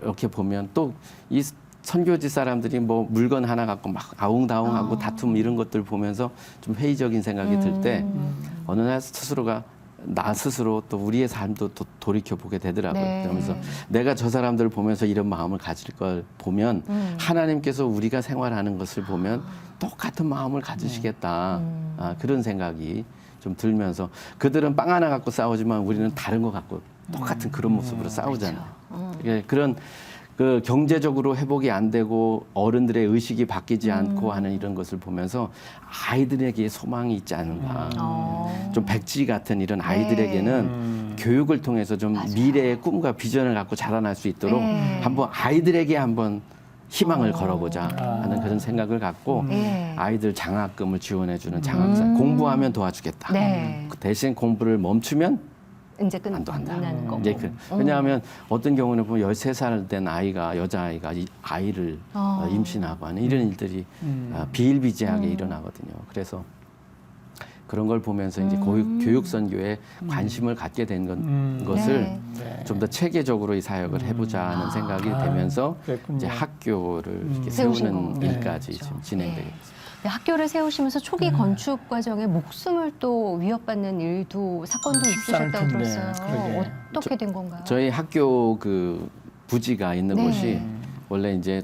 이렇게 보면 또 이 선교지 사람들이 뭐 물건 하나 갖고 막 아웅다웅하고 다툼 이런 것들 보면서 좀 회의적인 생각이 들 때 어느 날 스스로가 나 스스로 또 우리의 삶도 또 돌이켜 보게 되더라고요. 네. 그러면서 내가 저 사람들을 보면서 이런 마음을 가질 걸 보면 하나님께서 우리가 생활하는 것을 보면 똑같은 마음을 가지시겠다. 아, 그런 생각이 좀 들면서 그들은 빵 하나 갖고 싸우지만 우리는 다른 거 갖고 똑같은 그런 모습으로 싸우잖아요. 예, 그런 그 경제적으로 회복이 안 되고 어른들의 의식이 바뀌지 않고 하는 이런 것을 보면서 아이들에게 소망이 있지 않은가. 좀 백지 같은 이런 아이들에게는 교육을 통해서 좀 미래의 꿈과 비전을 갖고 자라날 수 있도록 네. 한번 아이들에게 한번 희망을 걸어보자 하는 그런 생각을 갖고 네. 아이들 장학금을 지원해주는 장학사 공부하면 도와주겠다. 네. 그 대신 공부를 멈추면 이제 안 된다. 끝나는 거고. 이제 왜냐하면 어떤 경우는 보면 13살 된 아이가 여자아이가 아이를 임신하고 하는 이런 일들이 비일비재하게 일어나거든요. 그래서 그런 걸 보면서 이제 교육 선교에 관심을 갖게 된 것을 네. 좀 더 체계적으로 이 사역을 해보자 하는 생각이 되면서 그랬군요. 이제 학교를 이렇게 세우신 세우는 거군요. 일까지 그렇죠. 지금 진행되고 네. 있습니다. 네, 학교를 세우시면서 초기 건축 과정에 목숨을 또 위협받는 일도 사건도 쉽지 않을 있으셨다고 텐데. 들었어요. 그러게. 어떻게 된 건가요? 저희 학교 그 부지가 있는 네. 곳이 원래 이제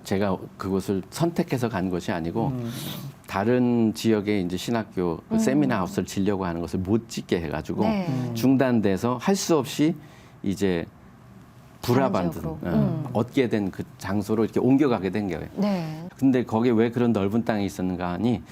제가 그곳을 선택해서 간 것이 아니고 다른 지역에 이제 신학교 그 세미나 하우스를 지려고 하는 것을 못 짓게 해가지고 네. 중단돼서 할 수 없이 이제 불화받은 지역으로. 얻게 된 그 장소로 이렇게 옮겨가게 된 거예요. 네. 근데 거기에 왜 그런 넓은 땅이 있었는가 하니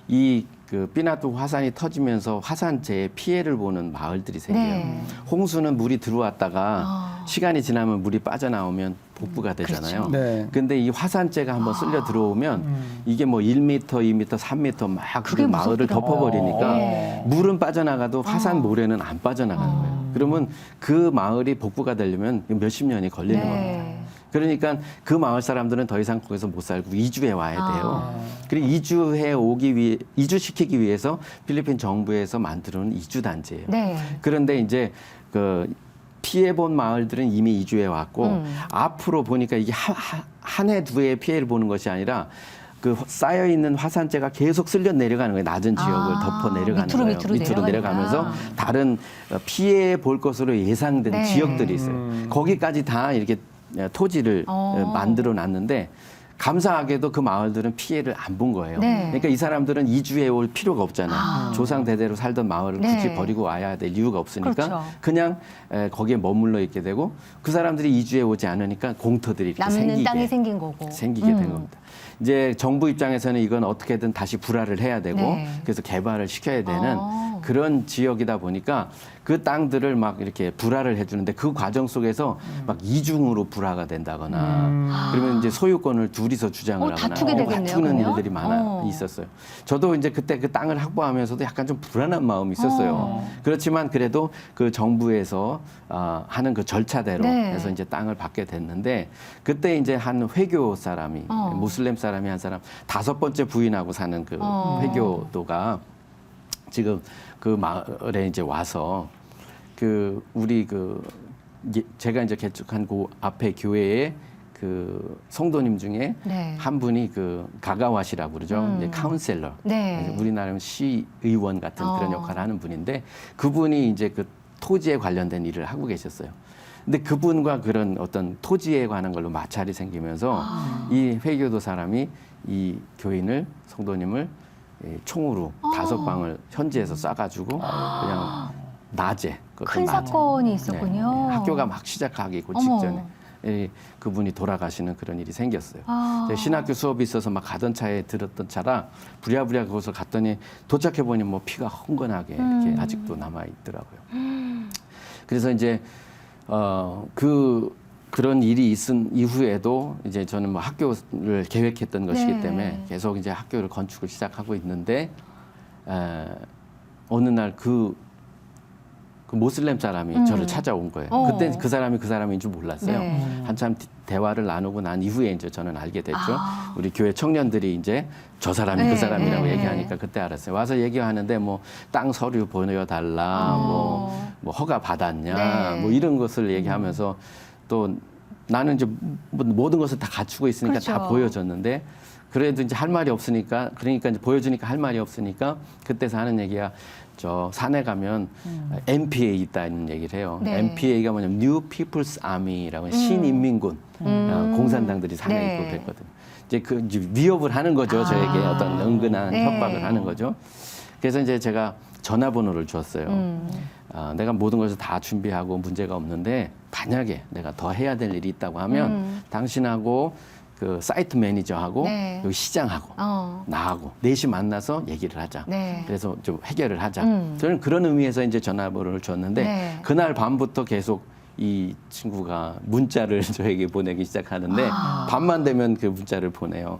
이 그 삐나투 화산이 터지면서 화산재해 피해를 보는 마을들이 생겨요. 네. 홍수는 물이 들어왔다가 아. 시간이 지나면 물이 빠져나오면 복부가 되잖아요. 그렇죠. 네. 근데 이 화산재가 한번 쓸려 들어오면 이게 뭐 1m, 2m, 3m 막 그게 그 마을을 무섭더라고요. 덮어버리니까 네. 물은 빠져나가도 화산 모래는 안 빠져나가는 거예요. 그러면 그 마을이 복구가 되려면 몇십 년이 걸리는 겁니다. 네. 그러니까 그 마을 사람들은 더 이상 거기서 못 살고 이주해 와야 돼요. 그리고 이주해 오기 위해 이주시키기 위해서 필리핀 정부에서 만들어놓은 이주 단지예요. 네. 그런데 이제 그 피해 본 마을들은 이미 이주해 왔고 앞으로 보니까 이게 한 해 두 해의 피해를 보는 것이 아니라 그 쌓여 있는 화산재가 계속 쓸려 내려가는 거예요. 낮은 지역을 덮어 내려가는 밑으로 거예요. 밑으로 내려가면서 내려가니까. 다른 피해 볼 것으로 예상된 네. 지역들이 있어요. 거기까지 다 이렇게 토지를 만들어 놨는데 감사하게도 그 마을들은 피해를 안 본 거예요. 네. 그러니까 이 사람들은 이주해 올 필요가 없잖아요. 조상 대대로 살던 마을을 네. 굳이 버리고 와야 될 이유가 없으니까 그렇죠. 그냥 거기에 머물러 있게 되고 그 사람들이 이주해 오지 않으니까 공터들이 이렇게 남는 땅이 생긴 거고. 생기게 된 겁니다. 이제 정부 입장에서는 이건 어떻게든 다시 불화를 해야 되고 네. 그래서 개발을 시켜야 되는 아. 그런 지역이다 보니까 그 땅들을 막 이렇게 불화를 해주는데 그 과정 속에서 막 이중으로 불화가 된다거나 그러면 이제 소유권을 둘이서 주장을 하거나 다투게 되겠네요, 다투는 그러면? 일들이 많아 어. 있었어요. 저도 이제 그때 그 땅을 확보하면서도 약간 좀 불안한 마음이 있었어요. 그렇지만 그래도 그 정부에서 하는 그 절차대로 네. 해서 이제 땅을 받게 됐는데 그때 이제 한 회교 사람이 무슬림 사람이 한 사람 5번째 부인하고 사는 그 회교도가 지금 그 마을에 이제 와서 그 우리 그 제가 이제 개척한 그 앞에 교회에 그 성도님 중에 네. 한 분이 그 가가와시라고 그러죠. 이제 카운셀러. 네. 우리나라 시의원 같은 그런 역할을 하는 분인데 그분이 이제 그 토지에 관련된 일을 하고 계셨어요. 근데 그분과 그런 어떤 토지에 관한 걸로 마찰이 생기면서 이 회교도 사람이 이 교인을 성도님을 총으로 5방을 현지에서 쏴가지고 그냥 낮에 큰 낮에. 사건이 있었군요. 네, 학교가 막 시작하기고 어머. 직전에 그분이 돌아가시는 그런 일이 생겼어요. 아. 제가 신학교 수업이 있어서 막 가던 차에 들었던 차라 부랴부랴 거기서 갔더니 도착해 보니 뭐 피가 흥건하게 이렇게 아직도 남아 있더라고요. 그래서 이제 그런 일이 있은 이후에도 이제 저는 뭐 학교를 계획했던 것이기 네. 때문에 계속 이제 학교를 건축을 시작하고 있는데 어느 날 그 모슬렘 사람이 저를 찾아온 거예요. 그때 그 사람이 그 사람인 줄 몰랐어요. 네. 한참 대화를 나누고 난 이후에 이제 저는 알게 됐죠. 아. 우리 교회 청년들이 이제 저 사람이 네, 그 사람이라고 네. 얘기하니까 그때 알았어요. 와서 얘기하는데 뭐 땅 서류 보여달라, 뭐 허가 받았냐, 네. 뭐 이런 것을 얘기하면서 또 나는 이제 모든 것을 다 갖추고 있으니까 다 그렇죠. 보여줬는데 그래도 이제 할 말이 없으니까 그러니까 이제 보여주니까 할 말이 없으니까 그때서 하는 얘기가 저 산에 가면 MPA 있다는 얘기를 해요. 네. MPA가 뭐냐면 New People's Army라고 신인민군 공산당들이 산에 네. 있고 그랬거든요. 이제 위협을 하는 거죠. 저에게 어떤 은근한 네. 협박을 하는 거죠. 그래서 이제 제가 전화번호를 줬어요. 내가 모든 것을 다 준비하고 문제가 없는데 만약에 내가 더 해야 될 일이 있다고 하면 당신하고 그 사이트 매니저하고 네. 여기 시장하고 나하고 넷이 만나서 얘기를 하자. 네. 그래서 좀 해결을 하자. 저는 그런 의미에서 이제 전화번호를 줬는데 네. 그날 밤부터 계속 이 친구가 문자를 저에게 보내기 시작하는데 밤만 되면 그 문자를 보내요.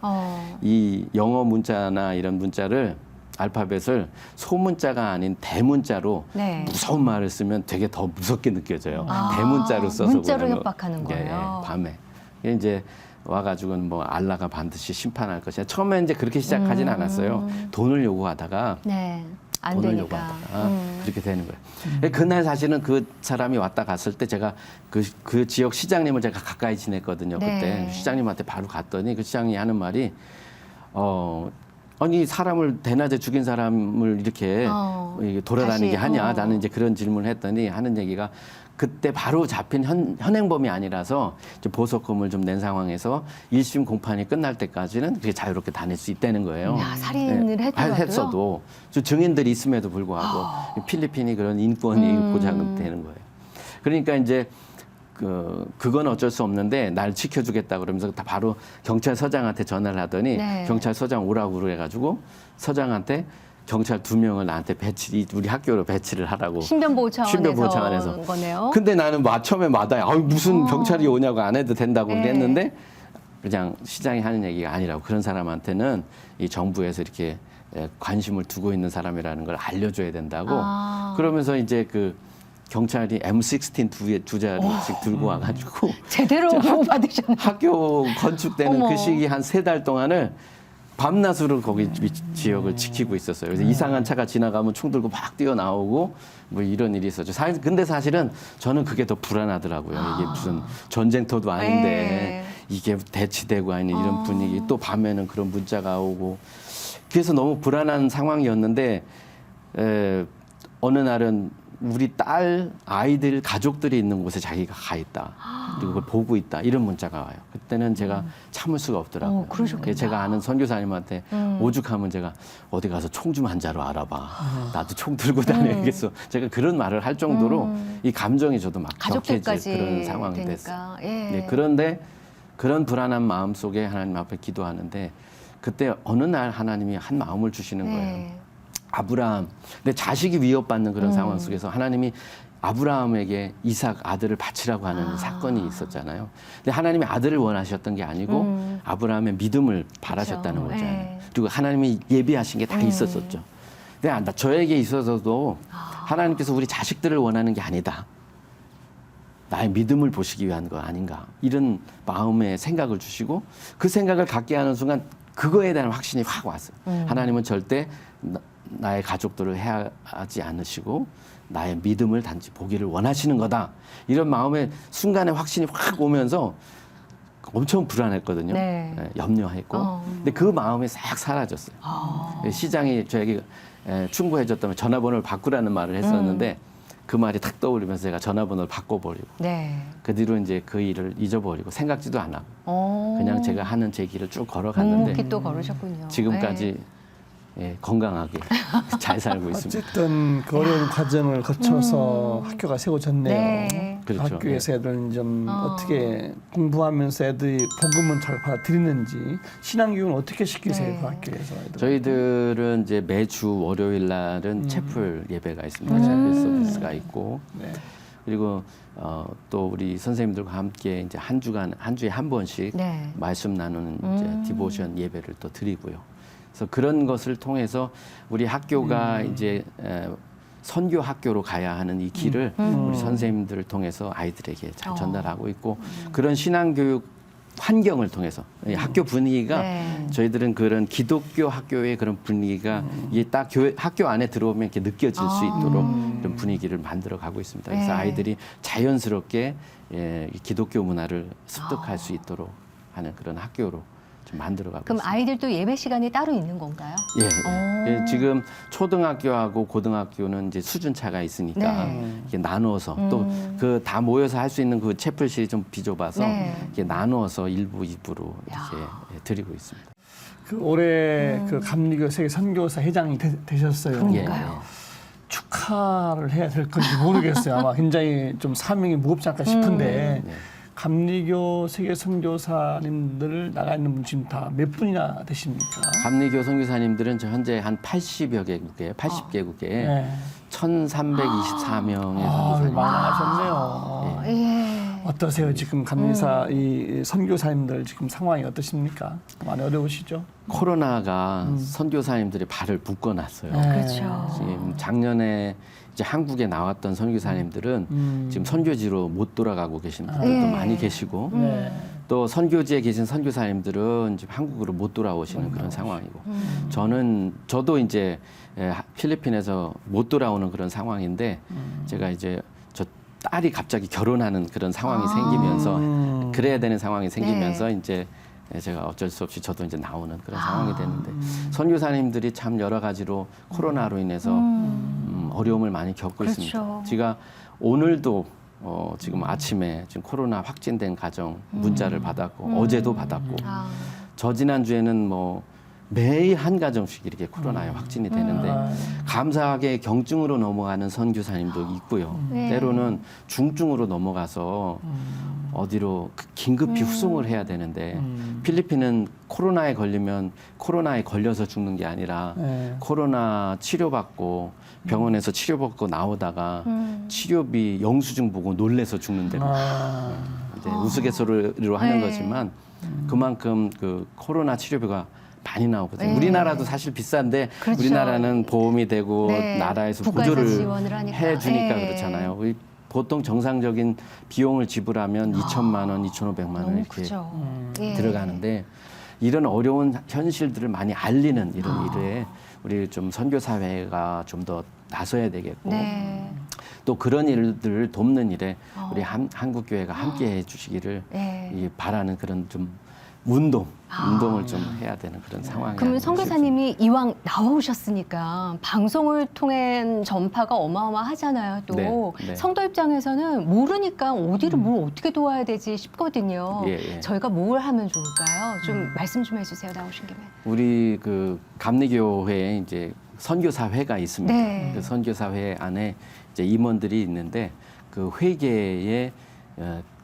이 영어 문자나 이런 문자를 알파벳을 소문자가 아닌 대문자로 네. 무서운 말을 쓰면 되게 더 무섭게 느껴져요. 대문자로 써서 문자로 보내면. 협박하는 예, 거예요. 밤에. 이제 와가지고는 뭐 알라가 반드시 심판할 것이야. 처음에 이제 그렇게 시작하진 않았어요. 돈을 요구하다가 네. 안 돈을 되니까. 요구하다가 그렇게 되는 거예요. 그날 사실은 그 사람이 왔다 갔을 때 제가 그 지역 시장님을 제가 가까이 지냈거든요. 네. 그때 시장님한테 바로 갔더니 그 시장이 하는 말이 아니 사람을 대낮에 죽인 사람을 이렇게 돌아다니게 다시, 하냐 나는 이제 그런 질문을 했더니 하는 얘기가 그때 바로 잡힌 현행범이 아니라서 이제 보석금을 좀 낸 상황에서 1심 공판이 끝날 때까지는 그게 자유롭게 다닐 수 있다는 거예요. 야, 살인을 했더라도요? 했어도 증인들이 있음에도 불구하고 필리핀이 그런 인권이 보장되는 거예요. 그러니까 이제 그건 어쩔 수 없는데 날 지켜주겠다 그러면서 다 바로 경찰서장한테 전화를 하더니 네. 경찰서장 오라고 그래가지고 서장한테 경찰 2명을 나한테 우리 학교로 배치를 하라고. 신변보호 차원에서 신변보호 차원에서. 거네요. 근데 나는 처음에 마다해. 무슨 경찰이 오냐고 안 해도 된다고 네. 그랬는데 그냥 시장이 하는 얘기가 아니라고. 그런 사람한테는 이 정부에서 이렇게 관심을 두고 있는 사람이라는 걸 알려줘야 된다고. 그러면서 이제 그 경찰이 M16 두 자루씩 들고 와가지고 제대로 보호 받으셨네요. 학교 건축되는 어머. 그 시기 한 3달 동안을 밤낮으로 거기 지역을 지키고 있었어요. 그래서 이상한 차가 지나가면 총 들고 막 뛰어나오고 뭐 이런 일이 있었죠. 근데 사실은 저는 그게 더 불안하더라고요. 이게 무슨 전쟁터도 아닌데 네. 이게 대치되고 아닌 이런 분위기, 또 밤에는 그런 문자가 오고, 그래서 너무 불안한 상황이었는데 어느 날은 우리 딸, 아이들, 가족들이 있는 곳에 자기가 가 있다. 그리고 그걸 보고 있다. 이런 문자가 와요. 그때는 제가 참을 수가 없더라고요. 그러셨겠다. 그래서 제가 아는 선교사님한테 오죽하면 제가 어디 가서 총 좀 한 자루 알아봐. 나도 총 들고 다녀야겠어. 제가 그런 말을 할 정도로 이 감정이 저도 막 격해질 가족들까지 그런 상황이 되니까. 됐어요. 예. 네, 그런데 그런 불안한 마음 속에 하나님 앞에 기도하는데 그때 어느 날 하나님이 한 마음을 주시는 거예요. 네. 아브라함, 근데 자식이 위협받는 그런 상황 속에서 하나님이 아브라함에게 이삭 아들을 바치라고 하는 사건이 있었잖아요. 근데 하나님이 아들을 원하셨던 게 아니고 아브라함의 믿음을 바라셨다는 그렇죠. 거잖아요. 네. 그리고 하나님이 예비하신 게 다 있었었죠. 근데 저에게 있어서도 하나님께서 우리 자식들을 원하는 게 아니다. 나의 믿음을 보시기 위한 거 아닌가. 이런 마음의 생각을 주시고 그 생각을 갖게 하는 순간 그거에 대한 확신이 확 왔어요. 하나님은 절대 나의 가족들을 해하지 않으시고 나의 믿음을 단지 보기를 원하시는 거다. 이런 마음의 순간에 확신이 확 오면서 엄청 불안했거든요. 네. 염려했고. 근데 그 마음이 싹 사라졌어요. 시장이 저에게 충고해줬다면 전화번호를 바꾸라는 말을 했었는데 그 말이 탁 떠오르면서 제가 전화번호를 바꿔버리고 네. 그 뒤로 이제 그 일을 잊어버리고 생각지도 안 하고 그냥 제가 하는 제 길을 쭉 걸어갔는데 묵묵히 또 걸으셨군요. 지금까지 네. 건강하게 잘 살고 있습니다. 어쨌든 그 어려운 과정을 거쳐서 학교가 세워졌네요. 네. 그렇죠. 학교에서 애들은 좀 어떻게 공부하면서 애들이 복음은 잘 받아들이는지, 신앙교육은 어떻게 시키세요? 네. 그 학교에서 애들? 저희들은 이제 매주 월요일 날은 채플 예배가 있습니다. 채플 서비스가 있고 네. 그리고 또 우리 선생님들과 함께 이제 한 주에 한 번씩 네. 말씀 나누는 이제 디보션 예배를 또 드리고요. 그래서 그런 것을 통해서 우리 학교가 이제 선교 학교로 가야 하는 이 길을 우리 선생님들을 통해서 아이들에게 잘 전달하고 있고 그런 신앙교육 환경을 통해서 이 학교 분위기가 네. 저희들은 그런 기독교 학교의 그런 분위기가 이게 딱 학교 안에 들어오면 이렇게 느껴질 수 있도록 이런 분위기를 만들어 가고 있습니다. 그래서 네. 아이들이 자연스럽게 이 기독교 문화를 습득할 수 있도록 하는 그런 학교로 좀 만들어가고 그럼 있습니다. 아이들도 예배 시간이 따로 있는 건가요? 예. 지금 초등학교하고 고등학교는 이제 수준 차가 있으니까 네. 이렇게 나누어서 또 그 다 모여서 할 수 있는 그 채플실이 좀 비좁아서 네. 이렇게 나누어서 1부, 2부로 이렇게 드리고 있습니다. 그 올해 그 감리교 세계 선교사 회장이 되셨어요. 그러니까요. 축하를 해야 될 건지 모르겠어요. 아마 굉장히 좀 사명이 무겁지 않을까 싶은데 네. 감리교 세계 선교사님들 나가 있는 분 지금 다 몇 분이나 되십니까? 감리교 선교사님들은 저 현재 한 80여 개국에 80개국에 네. 1,324명의 아, 선교사님. 많이 나가셨네요. 예. 어떠세요? 지금 감리사 이 선교사님들 지금 상황이 어떠십니까? 많이 어려우시죠? 코로나가 선교사님들의 발을 묶어놨어요. 네. 그렇죠. 지금 작년에 이제 한국에 나왔던 선교사님들은 지금 선교지로 못 돌아가고 계신 분들도 네. 많이 계시고 네. 또 선교지에 계신 선교사님들은 지금 한국으로 못 돌아오시는 그런 상황이고 저도 이제 필리핀에서 못 돌아오는 그런 상황인데 제가 이제 저 딸이 갑자기 결혼하는 그런 상황이 생기면서 그래야 되는 상황이 생기면서 이제 제가 어쩔 수 없이 저도 이제 나오는 그런 상황이 됐는데 선교사님들이 참 여러 가지로 코로나로 인해서 어려움을 많이 겪고 그렇죠. 있습니다. 제가 오늘도 지금 아침에 지금 코로나 확진된 가정 문자를 받았고 어제도 받았고 저 지난주에는 뭐 매일 한 가정씩 이렇게 코로나에 확진이 되는데 감사하게 경증으로 넘어가는 선교사님도 있고요. 네. 때로는 중증으로 넘어가서 어디로 긴급히 후송을 해야 되는데 필리핀은 코로나에 걸리면 코로나에 걸려서 죽는 게 아니라 네. 코로나 치료받고 병원에서 치료받고 나오다가 치료비 영수증 보고 놀래서 죽는 데입니다. 아, 이제 우스갯소리로 하는 네. 거지만 그만큼 그 코로나 치료비가 많이 나오거든요. 네. 우리나라도 사실 비싼데 그렇죠. 우리나라는 보험이 되고 네. 나라에서 국가에서 보조를 지원을 하니까. 해주니까 네. 그렇잖아요. 우리 보통 정상적인 비용을 지불하면 2천만 원, 2,500만 원 너무 이렇게 크죠. 음. 예. 들어가는데 이런 어려운 현실들을 많이 알리는 이런 아. 일에 우리 좀 선교 사회가 좀 더 나서야 되겠고 네. 또 그런 일들을 돕는 일에 어. 우리 한국 교회가 함께 해주시기를 네. 이 바라는 그런 좀 운동을 좀 해야 되는 그런 상황이. 그러면 아닌가 선교사님이 이왕 나오셨으니까 방송을 통한 전파가 어마어마하잖아요. 또 네, 네. 성도 입장에서는 모르니까 어디를 뭘 어떻게 도와야 되지 싶거든요. 예, 예. 저희가 뭘 하면 좋을까요? 좀 말씀 좀 해주세요. 나오신 김에. 우리 그 감리교회에 이제 선교사회가 있습니다. 네. 그 선교사회 안에 이제 임원들이 있는데 그 회계의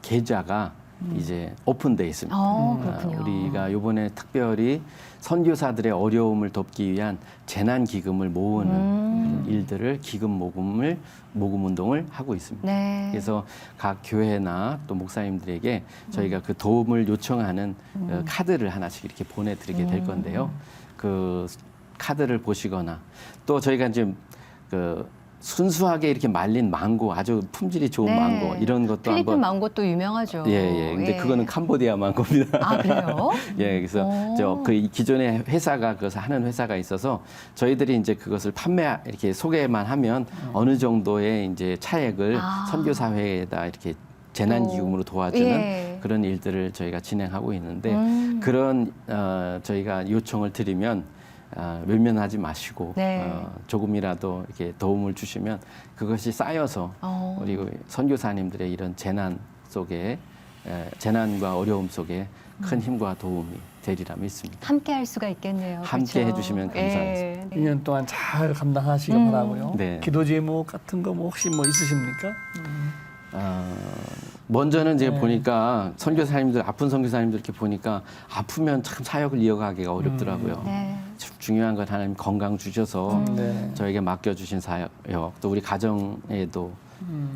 계좌가 이제 오픈돼 있습니다. 그렇군요. 우리가 이번에 특별히 선교사들의 어려움을 돕기 위한 재난 기금을 모으는 일들을 모금 운동을 하고 있습니다. 네. 그래서 각 교회나 또 목사님들에게 저희가 그 도움을 요청하는 카드를 하나씩 이렇게 보내드리게 될 건데요. 그 카드를 보시거나 또 저희가 이제 그 순수하게 이렇게 말린 망고, 아주 품질이 좋은 네. 망고 이런 것도 필리핀 한번 망고도 유명하죠. 예. 근데 예. 그거는 캄보디아 망고입니다. 아, 그래요? 예, 그래서 오. 그 기존에 회사가 그것을 하는 회사가 있어서 저희들이 이제 그것을 이렇게 소개만 하면 어느 정도의 이제 차액을 선교사회에다 이렇게 재난기금으로 도와주는 예. 그런 일들을 저희가 진행하고 있는데 그런 저희가 요청을 드리면 외면하지 마시고 네. 조금이라도 이렇게 도움을 주시면 그것이 쌓여서 우리 선교사님들의 이런 재난 속에 재난과 어려움 속에 큰 힘과 도움이 되리라 믿습니다. 함께 할 수가 있겠네요. 함께 그렇죠? 해주시면 감사하겠습니다. 예. 2년 동안 잘 감당하시길 바라고요. 네. 기도 제목 같은 거 뭐 혹시 뭐 있으십니까? 먼저는 이제 네. 보니까 선교사님들 아픈 선교사님들 이렇게 보니까 아프면 참 사역을 이어가기가 어렵더라고요. 네. 중요한 건 하나님 건강 주셔서 네. 저에게 맡겨주신 사역 또 우리 가정에도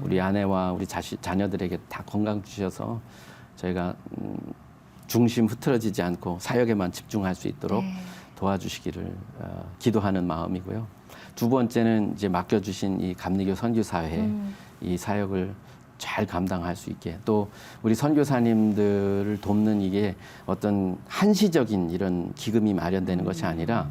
우리 아내와 우리 자녀들에게 다 건강 주셔서 저희가 중심 흐트러지지 않고 사역에만 집중할 수 있도록 네. 도와주시기를 기도하는 마음이고요. 두 번째는 이제 맡겨주신 이 감리교 선교사회 이 사역을 잘 감당할 수 있게 또 우리 선교사님들을 돕는 이게 어떤 한시적인 이런 기금이 마련되는 것이 아니라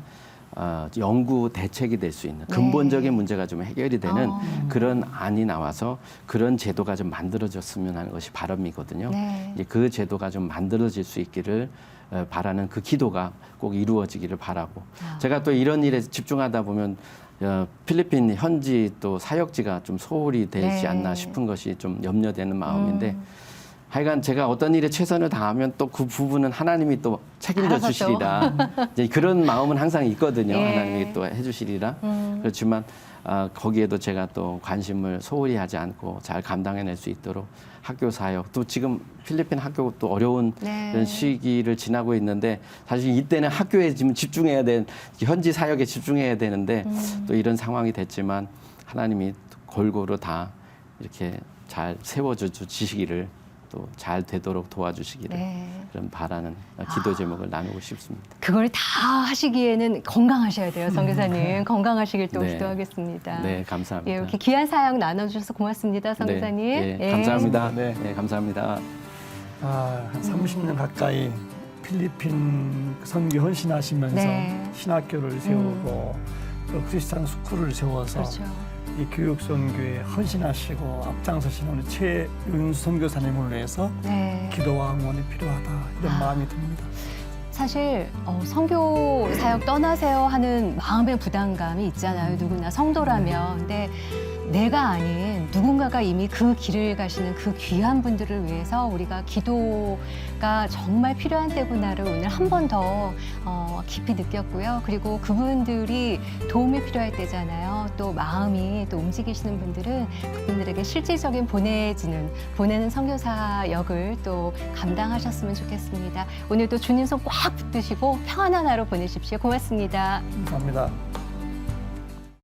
영구 대책이 될 수 있는 근본적인 문제가 좀 해결이 되는 그런 안이 나와서 그런 제도가 좀 만들어졌으면 하는 것이 바람이거든요. 네. 이제 그 제도가 좀 만들어질 수 있기를 바라는 그 기도가 꼭 이루어지기를 바라고 제가 또 이런 일에 집중하다 보면 필리핀 현지 또 사역지가 좀 소홀히 되지 네. 않나 싶은 것이 좀 염려되는 마음인데 하여간 제가 어떤 일에 최선을 다하면 또 그 부분은 하나님이 또 책임져 알아서 또. 주시리라 이제 그런 마음은 항상 있거든요. 예. 하나님이 또 해주시리라. 그렇지만 거기에도 제가 또 관심을 소홀히 하지 않고 잘 감당해낼 수 있도록 학교 사역 또 지금 필리핀 학교 또 어려운 네. 이런 시기를 지나고 있는데 사실 이때는 학교에 지금 집중해야 된 현지 사역에 집중해야 되는데 또 이런 상황이 됐지만 하나님이 골고루 다 이렇게 잘 세워주시기를 또 잘 되도록 도와주시기를 네. 그런 바라는 기도 제목을 나누고 싶습니다. 그걸 다 하시기에는 건강하셔야 돼요, 선교사님. 건강하시길 또 네. 기도하겠습니다. 네, 감사합니다. 예, 이렇게 귀한 사역 나눠주셔서 고맙습니다, 선교사님. 네, 예. 감사합니다. 네. 네, 감사합니다. 한 30년 가까이 필리핀 선교 헌신하시면서 네. 신학교를 세우고 또 크리스찬 스쿨을 세워서 그렇죠. 이 교육 선교에 헌신하시고 앞장서시는 우리 최윤 선교사님을 위해서 네. 기도와 응원이 필요하다 이런 마음이 듭니다. 사실 선교 사역 떠나세요 하는 마음의 부담감이 있잖아요. 누구나 성도라면. 근데 내가 아닌 누군가가 이미 그 길을 가시는 그 귀한 분들을 위해서 우리가 기도가 정말 필요한 때구나를 오늘 한 번 더 깊이 느꼈고요. 그리고 그분들이 도움이 필요할 때잖아요. 또 마음이 또 움직이시는 분들은 그분들에게 실질적인 보내는 선교사 역을 또 감당하셨으면 좋겠습니다. 오늘도 주님 손 꽉 붙드시고 평안한 하루 보내십시오. 고맙습니다. 감사합니다.